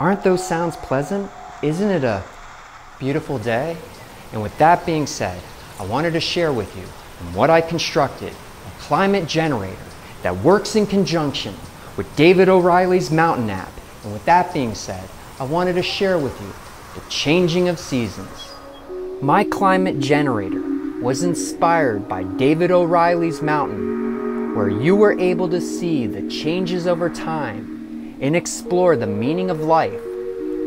Aren't those sounds pleasant? Isn't it a beautiful day? And with that being said, I wanted to share with you what I constructed, a climate generator that works in conjunction with David O'Reilly's Mountain app. And with that being said, I wanted to share with you the changing of seasons. My climate generator was inspired by David O'Reilly's Mountain, where you were able to see the changes over time and explore the meaning of life,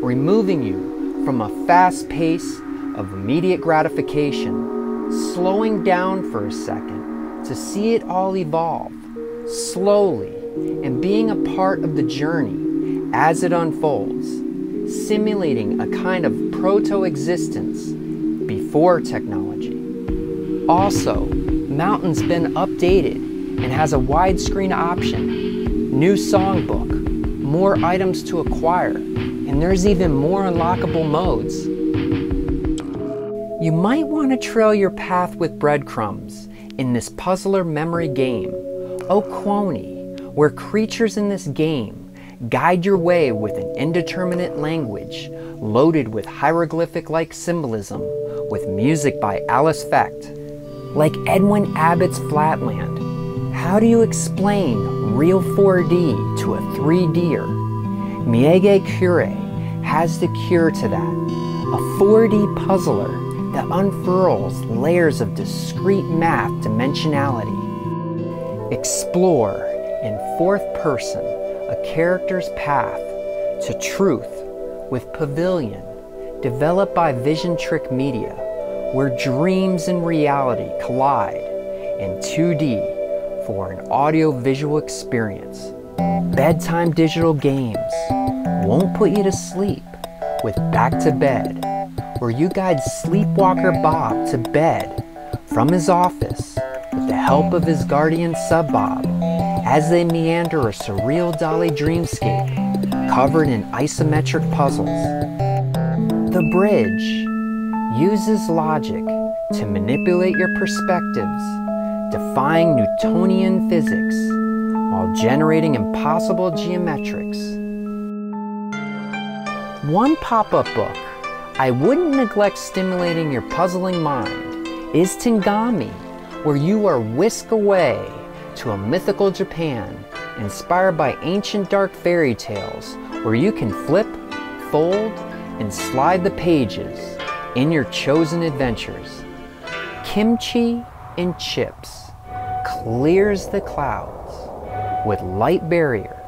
removing you from a fast pace of immediate gratification, slowing down for a second to see it all evolve slowly and being a part of the journey as it unfolds, simulating a kind of proto-existence before technology. Also, Mountain's been updated and has a widescreen option, new songbook, more items to acquire, and there's even more unlockable modes. You might want to trail your path with breadcrumbs in this puzzler memory game, Okwoni, where creatures in this game guide your way with an indeterminate language loaded with hieroglyphic-like symbolism with music by Alice Fecht. Like Edwin Abbott's Flatland, how do you explain real 4D to a 3D'er? Miege Cure has the cure to that, a 4D puzzler that unfurls layers of discrete math dimensionality. Explore in fourth person a character's path to truth with Pavilion, developed by Vision Trick Media, where dreams and reality collide in 2D for an audio-visual experience. Bedtime digital games won't put you to sleep with Back to Bed, where you guide Sleepwalker Bob to bed from his office with the help of his guardian Sub-Bob as they meander a surreal Dolly dreamscape covered in isometric puzzles. The Bridge uses logic to manipulate your perspectives, defying Newtonian physics while generating impossible geometrics. One pop-up book I wouldn't neglect stimulating your puzzling mind is Tingami, where you are whisked away to a mythical Japan inspired by ancient dark fairy tales where you can flip, fold, and slide the pages in your chosen adventures. Kimchi and Chips clears the clouds with Light Barrier,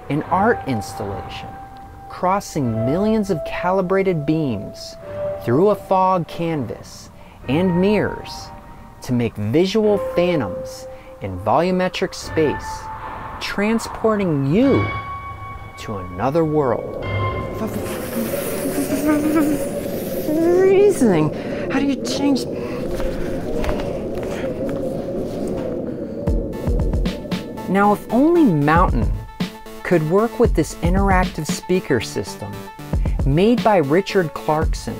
an art installation crossing millions of calibrated beams through a fog canvas and mirrors to make visual phantoms in volumetric space, transporting you to another world. Reasoning, how do you change? Now, if only Mountain could work with this interactive speaker system made by Richard Clarkson,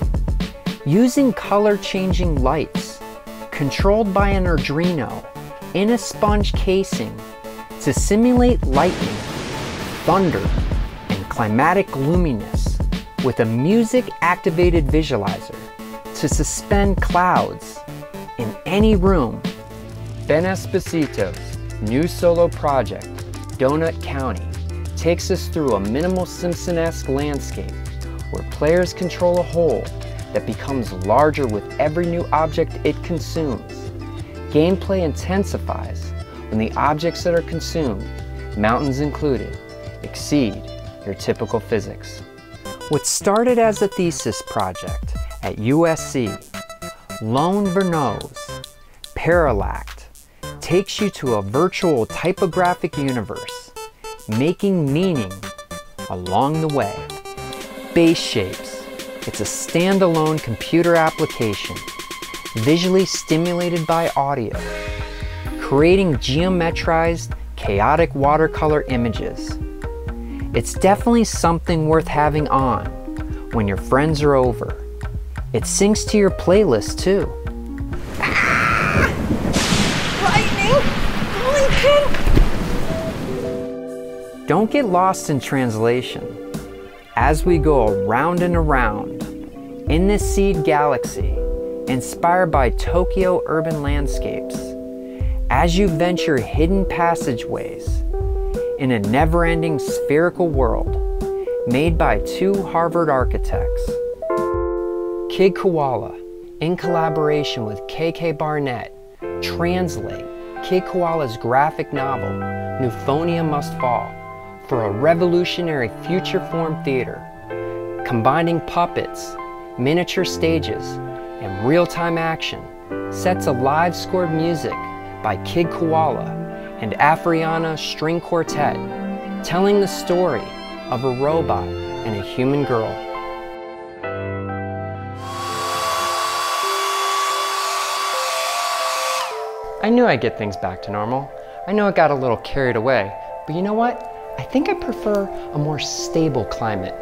using color-changing lights controlled by an Arduino in a sponge casing to simulate lightning, thunder, and climatic luminous with a music-activated visualizer to suspend clouds in any room. Ben Esposito's new solo project, Donut County, takes us through a minimal Simpson-esque landscape where players control a whole that becomes larger with every new object it consumes. Gameplay intensifies when the objects that are consumed, mountains included, exceed your typical physics. What started as a thesis project at USC, Lone Vernos, Parallact, takes you to a virtual typographic universe, making meaning along the way. Base Shapes, it's a standalone computer application, visually stimulated by audio, creating geometrized, chaotic watercolor images. It's definitely something worth having on when your friends are over. It syncs to your playlist too. Lightning! Don't get lost in translation. as we go around and around in this seed galaxy, inspired by Tokyo urban landscapes, as you venture hidden passageways in a never-ending spherical world made by two Harvard architects. Kid Koala, in collaboration with KK Barnett, translate Kid Koala's graphic novel, Neuphonia Must Fall, for a revolutionary future-form theater, combining puppets, miniature stages, and real-time action, sets of live scored music by Kid Koala and Afriana String Quartet, telling the story of a robot and a human girl. I knew I'd get things back to normal. I know it got a little carried away, but you know what? I think I prefer a more stable climate.